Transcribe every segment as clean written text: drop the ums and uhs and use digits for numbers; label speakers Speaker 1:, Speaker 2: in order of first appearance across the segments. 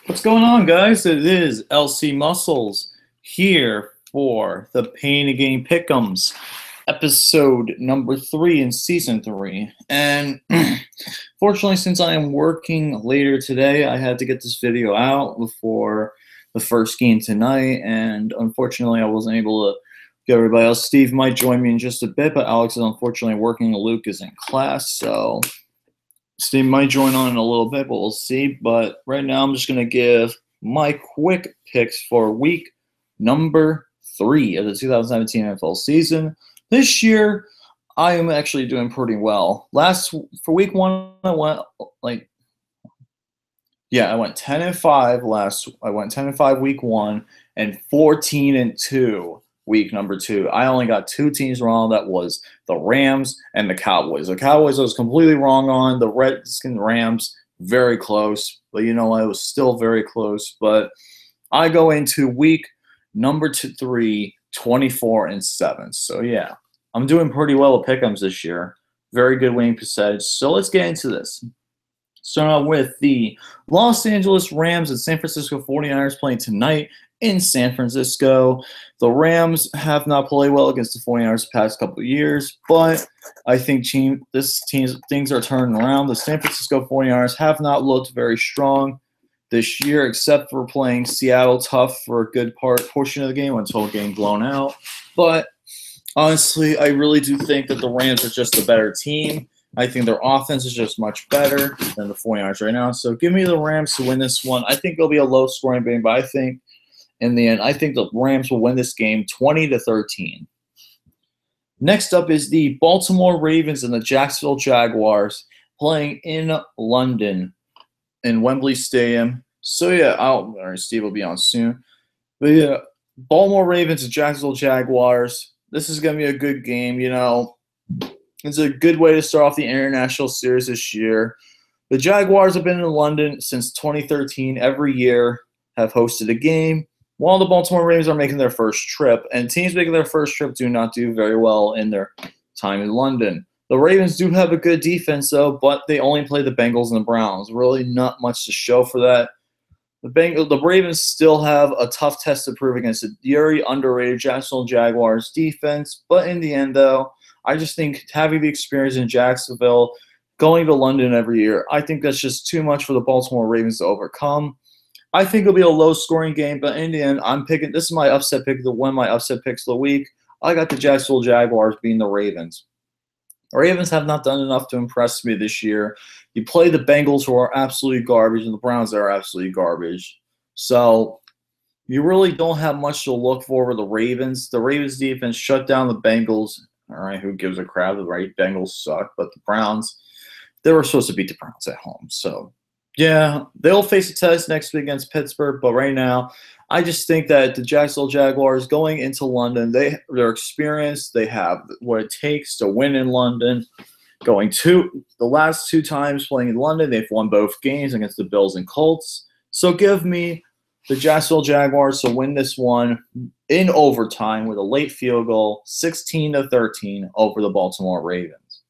Speaker 1: What's going on, guys? It is LC Muscles here for the Pain and Gain Pick'ems, episode number 3 in season 3. And fortunately, since I am working later today, I had to get this video out before the first game tonight. And unfortunately, I wasn't able to get everybody else. Steve might join me in just a bit, but Alex is unfortunately working. Luke is in class, so Steve might join on in a little bit, but we'll see. But right now, I'm just going to give my quick picks for week number 3 of the 2017 NFL season. This year, I am actually doing pretty well. For week 1, I went I went 10-5 I went 10-5 week 1 and 14-2 week number 2. I only got 2 teams wrong. That was the Rams and the Cowboys. The Cowboys I was completely wrong on. The Redskins, Rams, very close. But you know, I was still very close. But I go into week number 3, 24-7. So yeah, I'm doing pretty well with pick'ems this year. Very good winning percentage. So let's get into this. Starting out with the Los Angeles Rams and San Francisco 49ers playing tonight in San Francisco. The Rams have not played well against the 49ers the past couple of years, but I think things are turning around. The San Francisco 49ers have not looked very strong this year, except for playing Seattle tough for a good portion of the game until getting blown out. But honestly, I really do think that the Rams are just a better team. I think their offense is just much better than the 49ers right now. So give me the Rams to win this one. I think it'll be a low-scoring game, but I think in the end, I think the Rams will win this game 20-13. Next up is the Baltimore Ravens and the Jacksonville Jaguars playing in London in Wembley Stadium. So yeah, Steve will be on soon. But yeah, Baltimore Ravens and Jacksonville Jaguars. This is going to be a good game, you know. It's a good way to start off the international series this year. The Jaguars have been in London since 2013. Every year have hosted a game, while the Baltimore Ravens are making their first trip. And teams making their first trip do not do very well in their time in London. The Ravens do have a good defense, though, but they only play the Bengals and the Browns. Really not much to show for that. The Ravens still have a tough test to prove against a very underrated Jacksonville Jaguars defense. But in the end, though, I just think having the experience in Jacksonville, going to London every year, I think that's just too much for the Baltimore Ravens to overcome. I think it'll be a low-scoring game, but in the end, I'm picking – this is my upset pick, one of my upset picks of the week. I got the Jacksonville Jaguars beating the Ravens. The Ravens have not done enough to impress me this year. You play the Bengals, who are absolutely garbage, and the Browns that are absolutely garbage. So you really don't have much to look for with the Ravens. The Ravens defense shut down the Bengals. All right, who gives a crap? The Bengals suck, but the Browns, they were supposed to beat the Browns at home. So, yeah, they'll face a test next week against Pittsburgh, but right now, I just think that the Jacksonville Jaguars going into London, they're experienced. They have what it takes to win in London. The last 2 times playing in London, they've won both games against the Bills and Colts. So give me the Jacksonville Jaguars to win this one in overtime with a late field goal, 16-13 over the Baltimore Ravens.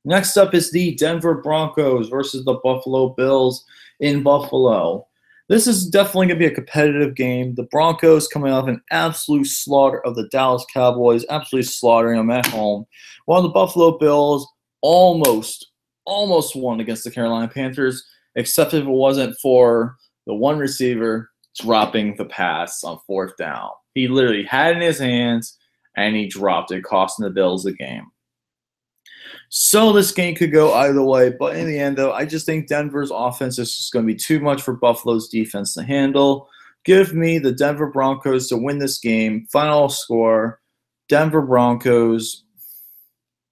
Speaker 1: Next up is the Denver Broncos versus the Buffalo Bills in Buffalo. This is definitely going to be a competitive game. The Broncos coming off an absolute slaughter of the Dallas Cowboys, absolutely slaughtering them at home, while the Buffalo Bills almost won against the Carolina Panthers, except if it wasn't for the one receiver dropping the pass on 4th down. He literally had it in his hands, and he dropped it, costing the Bills the game. So this game could go either way, but in the end, though, I just think Denver's offense is just going to be too much for Buffalo's defense to handle. Give me the Denver Broncos to win this game. Final score, Denver Broncos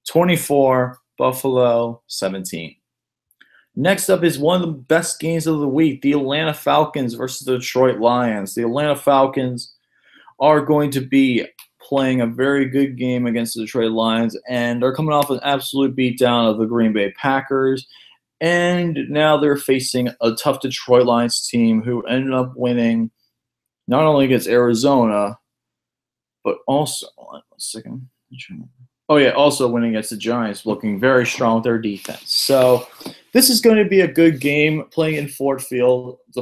Speaker 1: 24, Buffalo 17. Next up is one of the best games of the week, the Atlanta Falcons versus the Detroit Lions. The Atlanta Falcons are going to be playing a very good game against the Detroit Lions, and they're coming off an absolute beatdown of the Green Bay Packers. And now they're facing a tough Detroit Lions team who ended up winning not only against Arizona, but also also winning against the Giants, looking very strong with their defense. So this is going to be a good game playing in Ford Field. The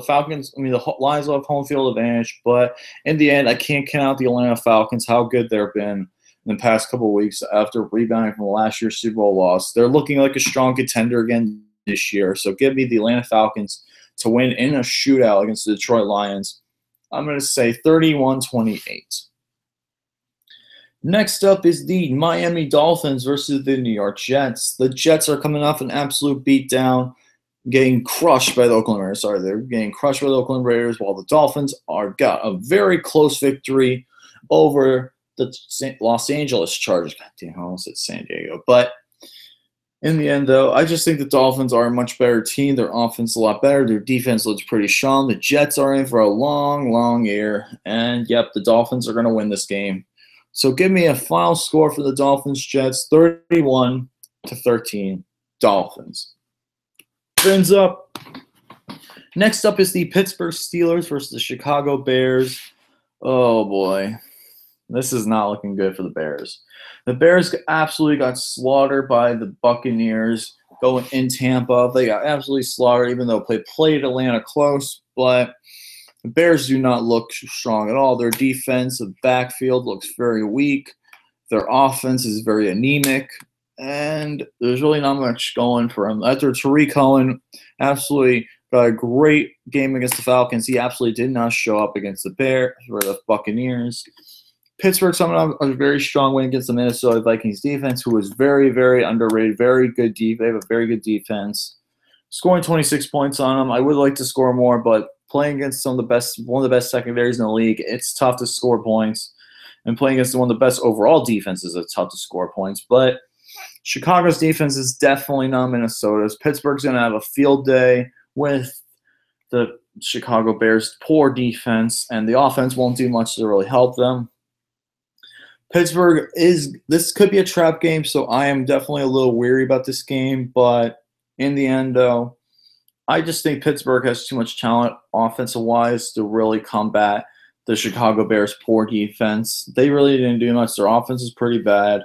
Speaker 1: Lions will have home field advantage, but in the end, I can't count out the Atlanta Falcons, how good they've been in the past couple of weeks after rebounding from last year's Super Bowl loss. They're looking like a strong contender again this year. So give me the Atlanta Falcons to win in a shootout against the Detroit Lions. I'm going to say 31-28. Next up is the Miami Dolphins versus the New York Jets. The Jets are coming off an absolute beatdown, getting crushed by the Oakland Raiders. They're getting crushed by the Oakland Raiders, while the Dolphins got a very close victory over the Los Angeles Chargers. God damn, I almost said San Diego. But in the end, though, I just think the Dolphins are a much better team. Their offense is a lot better. Their defense looks pretty strong. The Jets are in for a long, long year. And, yep, the Dolphins are going to win this game. So give me a final score for the Dolphins-Jets, 31-13, Dolphins. Fins up. Next up is the Pittsburgh Steelers versus the Chicago Bears. Oh, boy. This is not looking good for the Bears. The Bears absolutely got slaughtered by the Buccaneers going in Tampa. They got absolutely slaughtered, even though they played Atlanta close. But the Bears do not look strong at all. Their defensive backfield looks very weak. Their offense is very anemic. And there's really not much going for them. After Tariq Cohen absolutely got a great game against the Falcons, he absolutely did not show up against the Bears or the Buccaneers. Pittsburgh coming off a very strong win against the Minnesota Vikings defense, who was very, very underrated, very good defense. They have a very good defense. Scoring 26 points on them. I would like to score more, but playing against one of the best secondaries in the league, it's tough to score points. And playing against one of the best overall defenses, it's tough to score points. But Chicago's defense is definitely not Minnesota's. Pittsburgh's going to have a field day with the Chicago Bears' poor defense, and the offense won't do much to really help them. This could be a trap game, so I am definitely a little weary about this game. But in the end, though, I just think Pittsburgh has too much talent offensive-wise to really combat the Chicago Bears' poor defense. They really didn't do much. Their offense is pretty bad.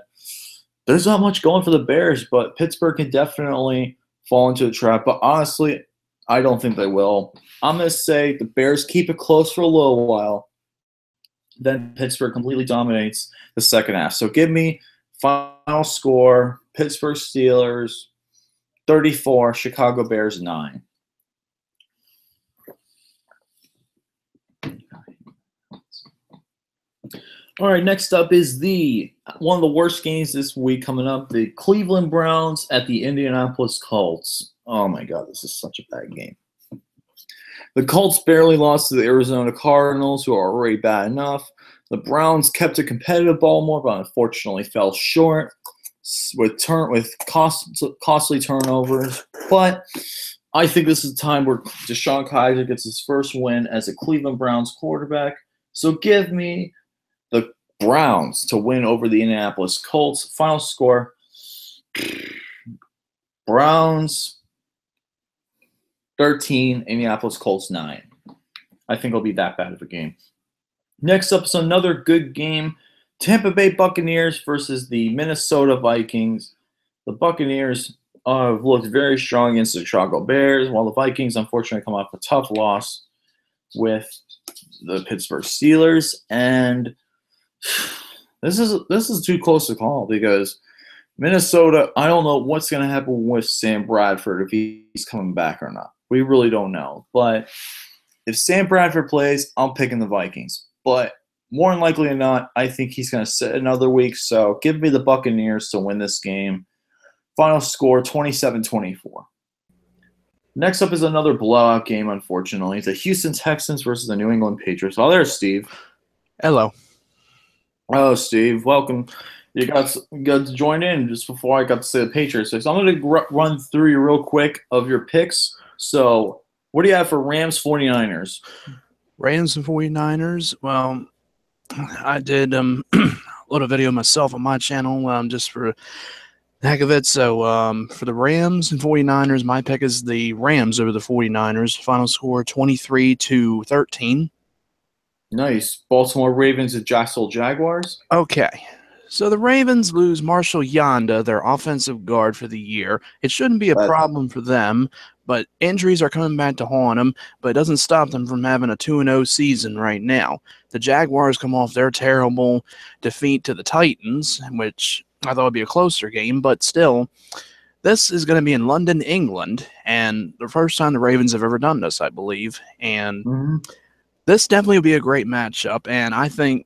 Speaker 1: There's not much going for the Bears, but Pittsburgh can definitely fall into a trap. But honestly, I don't think they will. I'm going to say the Bears keep it close for a little while. Then Pittsburgh completely dominates the second half. So give me final score, Pittsburgh Steelers 34, Chicago Bears 9. All right, next up is one of the worst games this week coming up, the Cleveland Browns at the Indianapolis Colts. Oh, my God, this is such a bad game. The Colts barely lost to the Arizona Cardinals, who are already bad enough. The Browns kept a competitive Baltimore, but unfortunately fell short with costly turnovers. But I think this is a time where DeShone Kizer gets his first win as a Cleveland Browns quarterback. So give me the Browns to win over the Indianapolis Colts. Final score, Browns 13, Indianapolis Colts 9. I think it'll be that bad of a game. Next up is another good game. Tampa Bay Buccaneers versus the Minnesota Vikings. The Buccaneers have looked very strong against the Chicago Bears, while the Vikings unfortunately come off a tough loss with the Pittsburgh Steelers. And this is too close to call because Minnesota, I don't know what's going to happen with Sam Bradford, if he's coming back or not. We really don't know. But if Sam Bradford plays, I'm picking the Vikings. But more than likely than not, I think he's going to sit another week. So give me the Buccaneers to win this game. Final score, 27-24. Next up is another blowout game, unfortunately. The Houston Texans versus the New England Patriots. Oh, there's Steve.
Speaker 2: Hello.
Speaker 1: Oh, Steve, welcome. You got to join in just before I got to say the Patriots. So I'm going to run through you real quick of your picks. So what do you have for Rams 49ers?
Speaker 2: Rams and 49ers. Well, I did a little video myself on my channel just for the heck of it. So for the Rams and 49ers, my pick is the Rams over the 49ers. Final score 23-13.
Speaker 1: Nice. Baltimore Ravens and Jacksonville Jaguars.
Speaker 2: Okay. So the Ravens lose Marshall Yanda, their offensive guard, for the year. It shouldn't be a
Speaker 1: But
Speaker 2: problem for them, but injuries are coming back to haunt them, but it doesn't stop them from having a 2-0 season right now. The Jaguars come off their terrible defeat to the Titans, which I thought would be a closer game, but still, this is going to be in London, England, and the first time the Ravens have ever done this, I believe. And this definitely will be a great matchup, and I think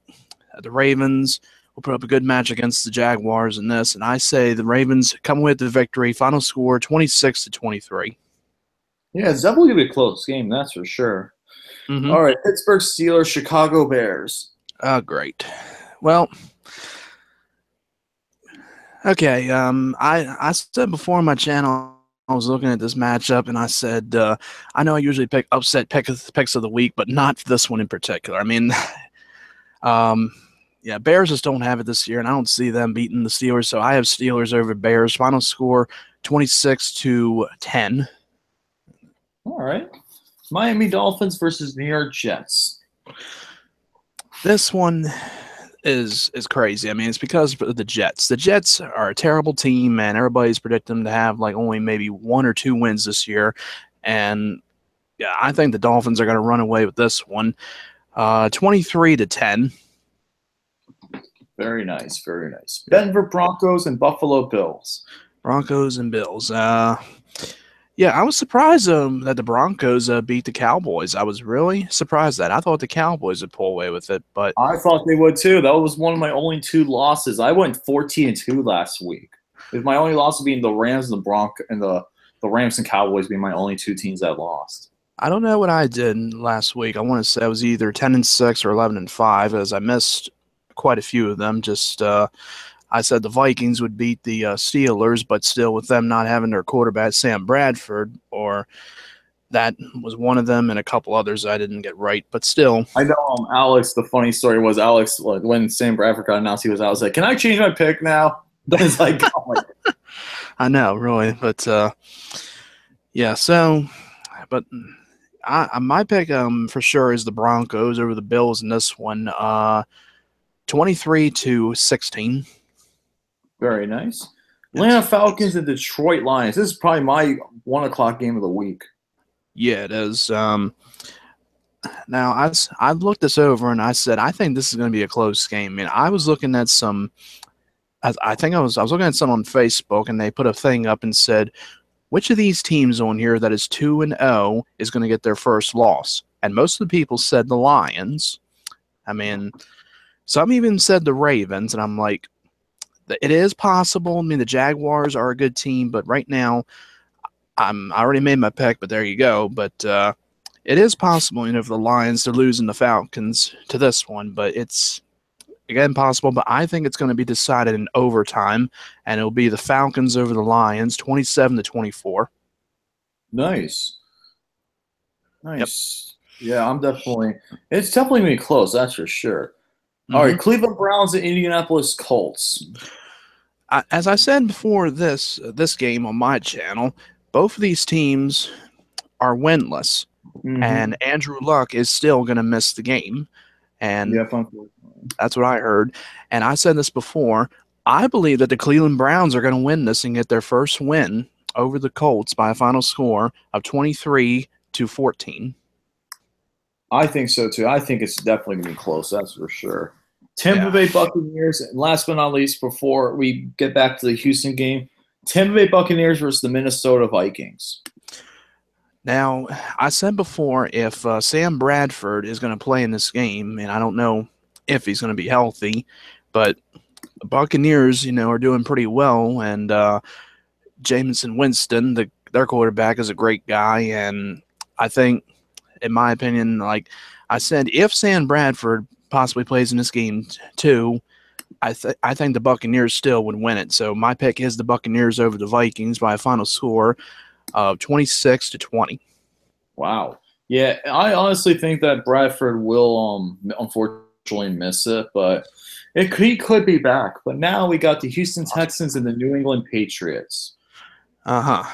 Speaker 2: the Ravens will put up a good match against the Jaguars in this, and I say the Ravens come with the victory. Final score 26-23.
Speaker 1: yeah, it's definitely gonna be a close game, that's for sure.
Speaker 2: Mm-hmm.
Speaker 1: All right, Pittsburgh Steelers, Chicago Bears.
Speaker 2: Great. Well, okay. I said before on my channel, I was looking at this matchup, and I said I know I usually pick upset picks of the week, but not this one in particular. I mean, yeah, Bears just don't have it this year, and I don't see them beating the Steelers. So I have Steelers over Bears. Final score 26-10.
Speaker 1: All right. Miami Dolphins versus New York Jets.
Speaker 2: This one is crazy. I mean, it's because of the Jets. The Jets are a terrible team, and everybody's predicting them to have like only maybe 1 or 2 wins this year. And yeah, I think the Dolphins are going to run away with this one, 23-10.
Speaker 1: Very nice, very nice. Denver Broncos and Buffalo Bills.
Speaker 2: Broncos and Bills. Yeah, I was surprised that the Broncos beat the Cowboys. I was really surprised that. I thought the Cowboys would pull away with it, but
Speaker 1: I thought they would too. That was one of my only 2 losses. I went 14-2 last week. If my only loss being the Rams and the Rams and Cowboys being my only 2 teams that lost.
Speaker 2: I don't know what I did last week. I want to say I was either 10-6 or 11-5, as I missed quite a few of them. Just I said the Vikings would beat the Steelers, but still with them not having their quarterback, Sam Bradford, or that was one of them, and a couple others I didn't get right. But still.
Speaker 1: I know Alex, the funny story was Alex, like, when Sam Bradford got announced he was out, I was like, can I change my pick now? It's like, oh my God.
Speaker 2: I know, really. But, yeah, so, but my pick for sure is the Broncos over the Bills in this one, 23-16.
Speaker 1: Very nice. Atlanta Falcons and Detroit Lions. This is probably my 1 o'clock game of the week.
Speaker 2: Yeah, it is. Now, I've looked this over, and I said I think this is going to be a close game. I mean, I was looking at some. I think I was looking at some on Facebook, and they put a thing up and said, which of these teams on here that is 2-0 is going to get their first loss? And most of the people said the Lions. I mean, some even said the Ravens, and I'm like, it is possible. I mean, the Jaguars are a good team, but right now, I already made my pick, but there you go. But it is possible, for the Lions to lose in the Falcons to this one, but it's, again, possible. But I think it's going to be decided in overtime, and it'll be the Falcons over the Lions, 27-24.
Speaker 1: Nice. Nice. Yep. Yeah, it's definitely going to be close, that's for sure. All right, Cleveland Browns and Indianapolis Colts.
Speaker 2: As I said before this game on my channel, both of these teams are winless, and Andrew Luck is still going to miss the game. And that's what I heard. And I said this before. I believe that the Cleveland Browns are going to win this and get their first win over the Colts by a final score of 23-14.
Speaker 1: I think so, too. I think it's definitely going to be close, that's for sure. Tampa Bay Buccaneers, and last but not least, before we get back to the Houston game, Tampa Bay Buccaneers versus the Minnesota Vikings.
Speaker 2: Now, I said before, if Sam Bradford is going to play in this game, and I don't know if he's going to be healthy, but the Buccaneers, are doing pretty well, and Jameson Winston, their quarterback, is a great guy, and I think, in my opinion, like I said, if Sam Bradford possibly plays in this game too, I think the Buccaneers still would win it. So my pick is the Buccaneers over the Vikings by a final score of 26-20.
Speaker 1: Wow. Yeah, I honestly think that Bradford will unfortunately miss it, but he could be back. But now we got the Houston Texans and the New England Patriots.
Speaker 2: Now,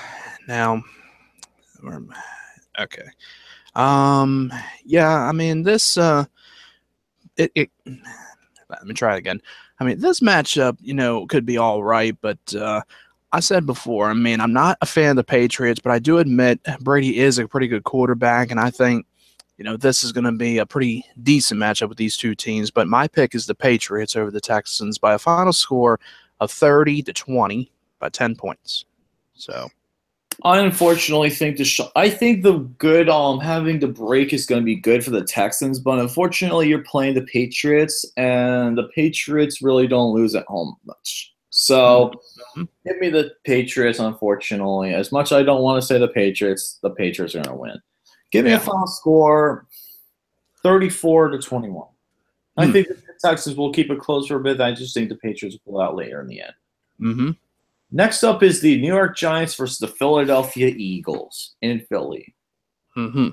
Speaker 2: okay. Yeah, I mean, this let me try it again. I mean, this matchup, could be all right, but I said before, I mean, I'm not a fan of the Patriots, but I do admit Brady is a pretty good quarterback, and I think, this is going to be a pretty decent matchup with these two teams. But my pick is the Patriots over the Texans by a final score of 30-20 by 10 points. So
Speaker 1: I unfortunately think I think the good having the break is going to be good for the Texans, but unfortunately you're playing the Patriots, and the Patriots really don't lose at home much. So give me the Patriots. Unfortunately, as much as I don't want to say the Patriots are going to win. Give me a final score, 34-21. I think the Texans will keep it close for a bit. I just think the Patriots will pull out later in the end.
Speaker 2: Mm-hmm.
Speaker 1: Next up is the New York Giants versus the Philadelphia Eagles in Philly.
Speaker 2: Mm-hmm.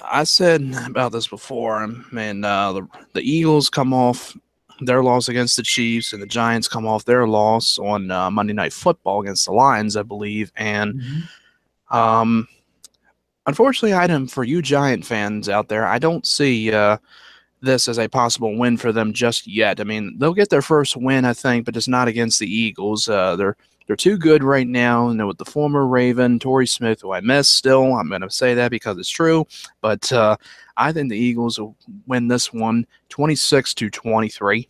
Speaker 2: I said about this before. I mean, the Eagles come off their loss against the Chiefs, and the Giants come off their loss on Monday Night Football against the Lions, I believe. And unfortunately, for you Giant fans out there, I don't see this as a possible win for them just yet. I mean, they'll get their first win, I think, but it's not against the Eagles. They're too good right now. With the former Raven, Torrey Smith, who I miss still. I'm going to say that because it's true. But I think the Eagles will win this one 26-23.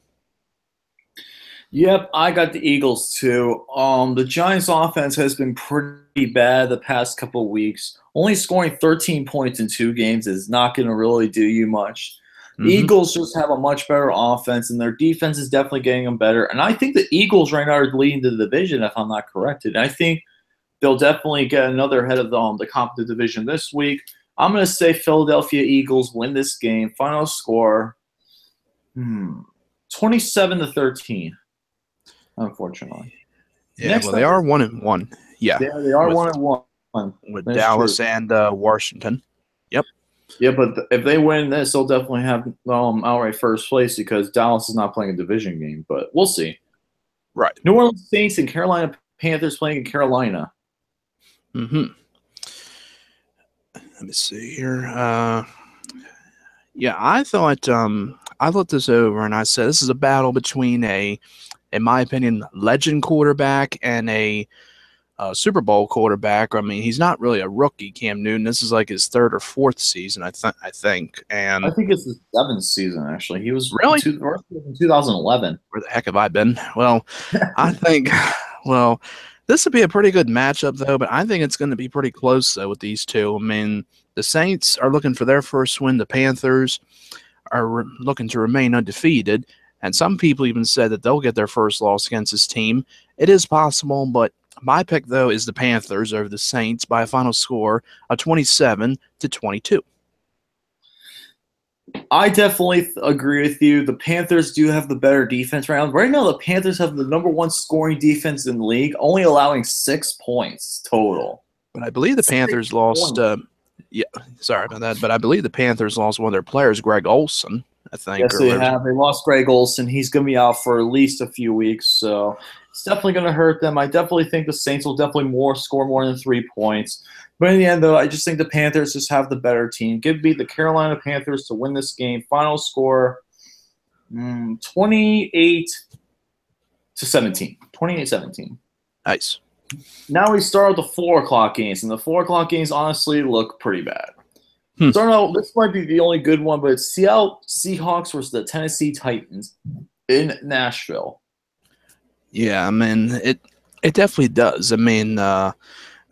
Speaker 1: Yep, I got the Eagles too. The Giants' offense has been pretty bad the past couple of weeks. Only scoring 13 points in 2 games is not going to really do you much. The Eagles just have a much better offense, and their defense is definitely getting them better. And I think the Eagles right now are leading the division, if I'm not corrected. And I think they'll definitely get another head of the competitive division this week. I'm going to say Philadelphia Eagles win this game. Final score, 27-13. Unfortunately.
Speaker 2: Yeah, they are 1-1. Yeah,
Speaker 1: they are 1-1
Speaker 2: with Dallas and Washington. Yep.
Speaker 1: Yeah, but if they win this, they'll definitely have outright first place because Dallas is not playing a division game. But we'll see.
Speaker 2: Right.
Speaker 1: New Orleans Saints and Carolina Panthers playing in Carolina.
Speaker 2: Let me see here. Yeah, I thought I looked this over and I said this is a battle between in my opinion, legend quarterback and a Super Bowl quarterback. I mean, he's not really a rookie, Cam Newton. This is like his 3rd or 4th season, I think. And
Speaker 1: I think it's his 7th season, actually. He was
Speaker 2: really
Speaker 1: in 2011.
Speaker 2: Where the heck have I been? Well, I think, this would be a pretty good matchup, though, but I think it's going to be pretty close, though, with these two. I mean, the Saints are looking for their first win. The Panthers are looking to remain undefeated. And some people even said that they'll get their first loss against this team. It is possible, but my pick, though, is the Panthers over the Saints by a final score of 27-22.
Speaker 1: I definitely agree with you. The Panthers do have the better defense right now. Right now, the Panthers have the #1 scoring defense in the league, only allowing 6 points total.
Speaker 2: But I believe the Panthers lost sorry about that, but I believe the Panthers lost one of their players, Greg Olsen, I think.
Speaker 1: Yes, they have. They lost Greg Olsen. He's going to be out for at least a few weeks, so it's definitely going to hurt them. I definitely think the Saints will definitely score more than 3 points. But in the end, though, I just think the Panthers just have the better team. Give me the Carolina Panthers to win this game. Final score, 28-17. 28-17.
Speaker 2: Nice.
Speaker 1: Now we start with the 4 o'clock games, and the 4 o'clock games honestly look pretty bad. Starting out, this might be the only good one, but it's Seattle Seahawks versus the Tennessee Titans in Nashville.
Speaker 2: Yeah, I mean, it definitely does. I mean, the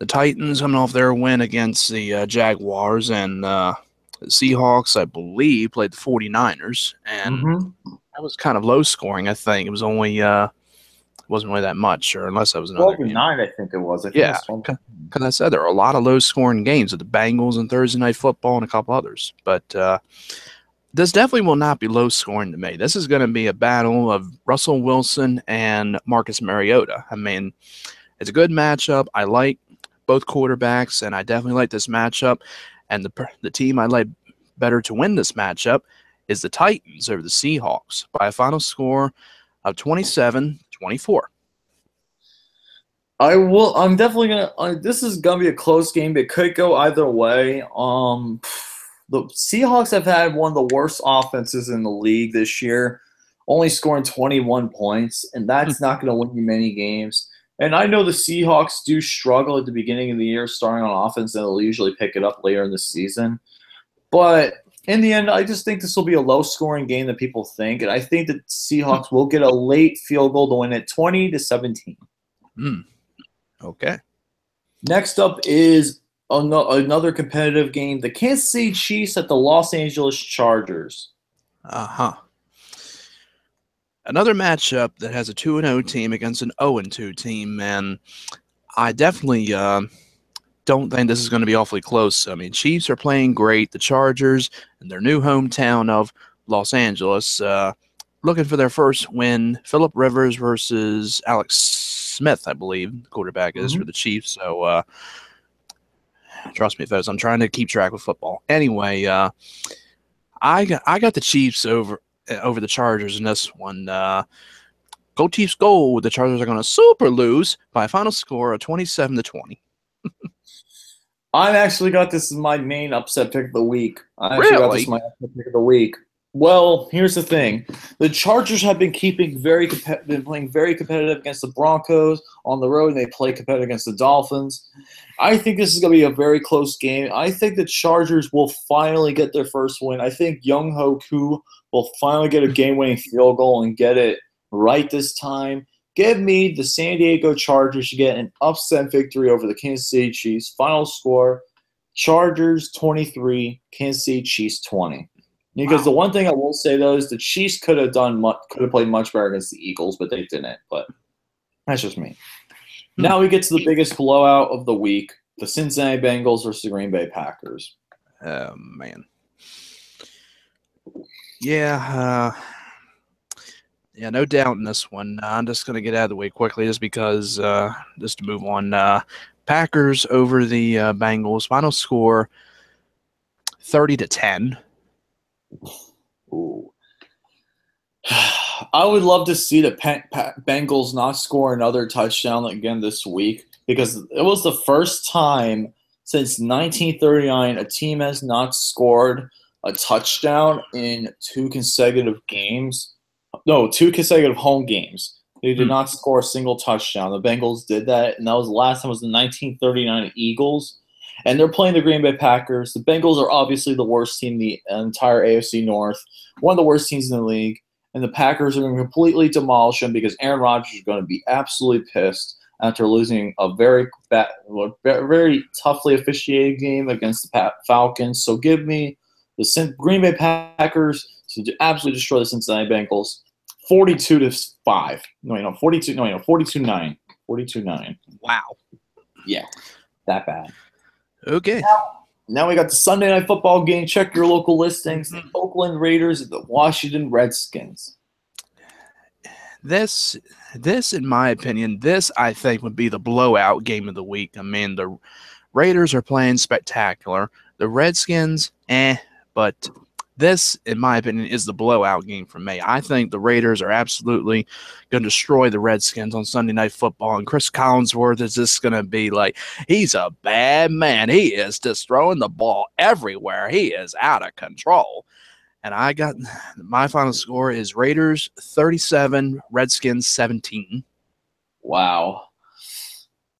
Speaker 2: Titans coming off their win against the Jaguars, and the Seahawks, I believe, played the 49ers, and that was kind of low scoring, I think. It was only wasn't really that much, or unless that was another
Speaker 1: 12-9, I think it was.
Speaker 2: Yeah, because I said there are a lot of low-scoring games with the Bengals and Thursday Night Football and a couple others. But this definitely will not be low-scoring to me. This is going to be a battle of Russell Wilson and Marcus Mariota. I mean, it's a good matchup. I like both quarterbacks, and I definitely like this matchup. And the team I like better to win this matchup is the Titans over the Seahawks by a final score of 27-24.
Speaker 1: I'm definitely gonna. This is gonna be a close game. It could go either way. The Seahawks have had one of the worst offenses in the league this year. only scoring 21 points, and that's not going to win you many games. And I know the Seahawks do struggle at the beginning of the year starting on offense, and they'll usually pick it up later in the season. But in the end, I just think this will be a low-scoring game that people think, and I think that Seahawks will get a late field goal to win it 20-17.
Speaker 2: Okay.
Speaker 1: Next up is another competitive game, the Kansas City Chiefs at the Los Angeles Chargers.
Speaker 2: Another matchup that has a 2-0 team against an 0-2 team, and I definitely don't think this is going to be awfully close. I mean, Chiefs are playing great. The Chargers in their new hometown of Los Angeles, looking for their first win. Phillip Rivers versus Alex Smith, I believe, the quarterback is for the Chiefs. So, trust me, folks, I'm trying to keep track with football. Anyway, I got the Chiefs over the Chargers in this one. Go Chiefs, go! The Chargers are going to super lose by a final score of 27-20.
Speaker 1: I've actually got this as my main upset pick of the week. I actually
Speaker 2: Really?
Speaker 1: got this as my upset pick of the week. Well, here's the thing: the Chargers have been playing very competitive against the Broncos on the road, and they play competitive against the Dolphins. I think this is going to be a very close game. I think the Chargers will finally get their first win. I think Younghoe Koo will finally get a game-winning field goal and get it right this time. Give me the San Diego Chargers to get an upset victory over the Kansas City Chiefs. Final score, Chargers 23, Kansas City Chiefs 20. Because the one thing I will say, though, is the Chiefs could have played much better against the Eagles, but they didn't. But that's just me. Now we get to the biggest blowout of the week, the Cincinnati Bengals versus the Green Bay Packers.
Speaker 2: Oh, man. Yeah, no doubt in this one. I'm just going to get out of the way quickly just because, just to move on. Packers over the Bengals. Final score, 30-10.
Speaker 1: Ooh. I would love to see the Bengals not score another touchdown again this week because it was the first time since 1939 a team has not scored a touchdown in two consecutive home games. They did not score a single touchdown. The Bengals did that, and that was the last time. It was the 1939 Eagles. And they're playing the Green Bay Packers. The Bengals are obviously the worst team in the entire AFC North, one of the worst teams in the league. And the Packers are going to completely demolish them because Aaron Rodgers is going to be absolutely pissed after losing a very toughly officiated game against the Falcons. So give me the Green Bay Packers to absolutely destroy the Cincinnati Bengals, 42-5. 42-9. 42-9.
Speaker 2: Wow.
Speaker 1: Yeah, that bad.
Speaker 2: Okay.
Speaker 1: Now we got the Sunday Night Football game. Check your local listings. The Oakland Raiders and the Washington Redskins.
Speaker 2: This, in my opinion, I think would be the blowout game of the week. I mean, the Raiders are playing spectacular. The Redskins, but this, in my opinion, is the blowout game for me. I think the Raiders are absolutely going to destroy the Redskins on Sunday Night Football, and Chris Collinsworth is just going to be like, he's a bad man. He is just throwing the ball everywhere. He is out of control. And I got my final score is Raiders 37, Redskins 17.
Speaker 1: Wow.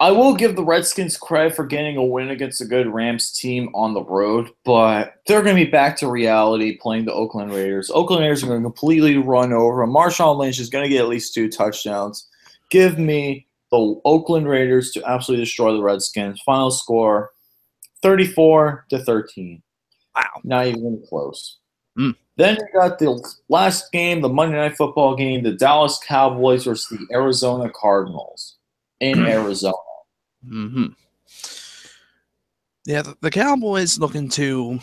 Speaker 1: I will give the Redskins credit for getting a win against a good Rams team on the road, but they're going to be back to reality playing the Oakland Raiders. Oakland Raiders are going to completely run over them. Marshawn Lynch is going to get at least 2 touchdowns. Give me the Oakland Raiders to absolutely destroy the Redskins. Final score, 34-13.
Speaker 2: Wow.
Speaker 1: Not even close. Then you got the last game, the Monday Night Football game, the Dallas Cowboys versus the Arizona Cardinals in Arizona.
Speaker 2: Yeah, the Cowboys looking to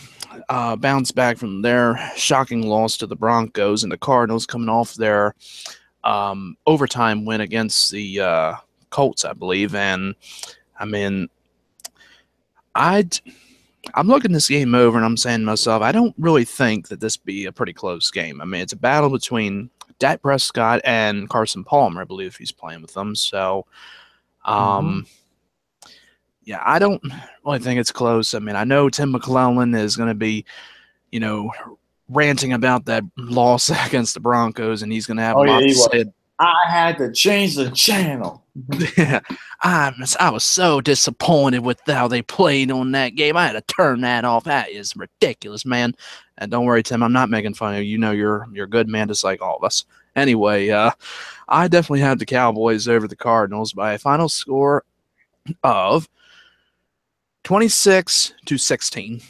Speaker 2: bounce back from their shocking loss to the Broncos, and the Cardinals coming off their overtime win against the Colts, I believe. And, I mean, I'm looking this game over, and I'm saying to myself, I don't really think that this be a pretty close game. I mean, it's a battle between Dak Prescott and Carson Palmer, I believe he's playing with them. So, yeah, I don't really think it's close. I mean, I know Tim McClellan is going to be, ranting about that loss against the Broncos, and he's going to have a
Speaker 1: Oh
Speaker 2: lot
Speaker 1: yeah,
Speaker 2: to
Speaker 1: he was.
Speaker 2: say.
Speaker 1: I had to change the channel.
Speaker 2: Yeah, I was so disappointed with how they played on that game. I had to turn that off. That is ridiculous, man. And don't worry, Tim, I'm not making fun of you. You know you're a good man, just like all of us. Anyway, I definitely had the Cowboys over the Cardinals by a final score of 26-16.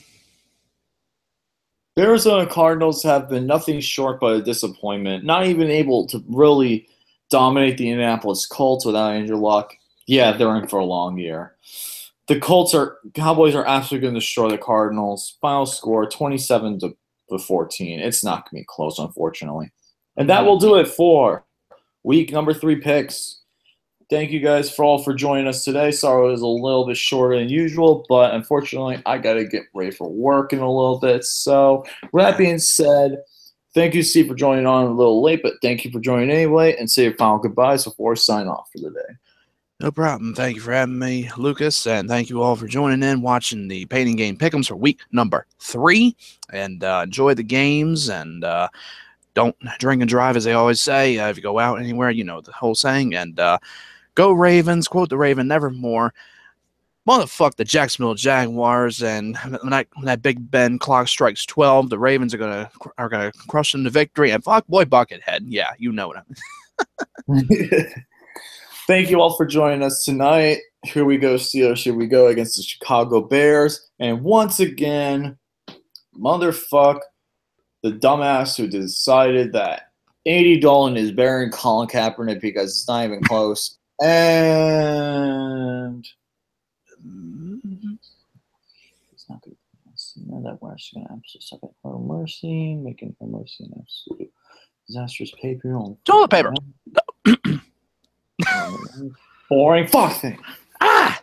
Speaker 1: The Arizona Cardinals have been nothing short but a disappointment. Not even able to really dominate the Indianapolis Colts without Andrew Luck. Yeah, they're in for a long year. The Cowboys are absolutely going to destroy the Cardinals. Final score 27-14. It's not going to be close, unfortunately. And that will do it for week number 3 picks. Thank you guys for joining us today. Sorry it was a little bit shorter than usual, but unfortunately I got to get ready for work in a little bit. So with that being said, thank you, Steve, for joining on a little late, but thank you for joining anyway, and say your final goodbyes before we sign off for the day.
Speaker 2: No problem. Thank you for having me, Lucas, and thank you all for joining in, watching the Painting Game Pick'ems for week number 3, and enjoy the games, and don't drink and drive, as they always say. If you go out anywhere, you know the whole saying, and go Ravens, quote the Raven, nevermore. Motherfuck the Jacksonville Jaguars, and when that Big Ben clock strikes 12, the Ravens are gonna crush them to victory, and fuck boy Buckethead. Yeah, you know what I mean.
Speaker 1: Thank you all for joining us tonight. Here we go, Steelers. Here we go against the Chicago Bears. And once again, motherfuck the dumbass who decided that Andy Dalton is better than Colin Kaepernick because it's not even close. And it's not good. That we're actually gonna absolutely suck at her mercy, making her mercy an absolute disastrous paper on
Speaker 2: toilet paper.
Speaker 1: Boring fuck thing.
Speaker 2: Ah!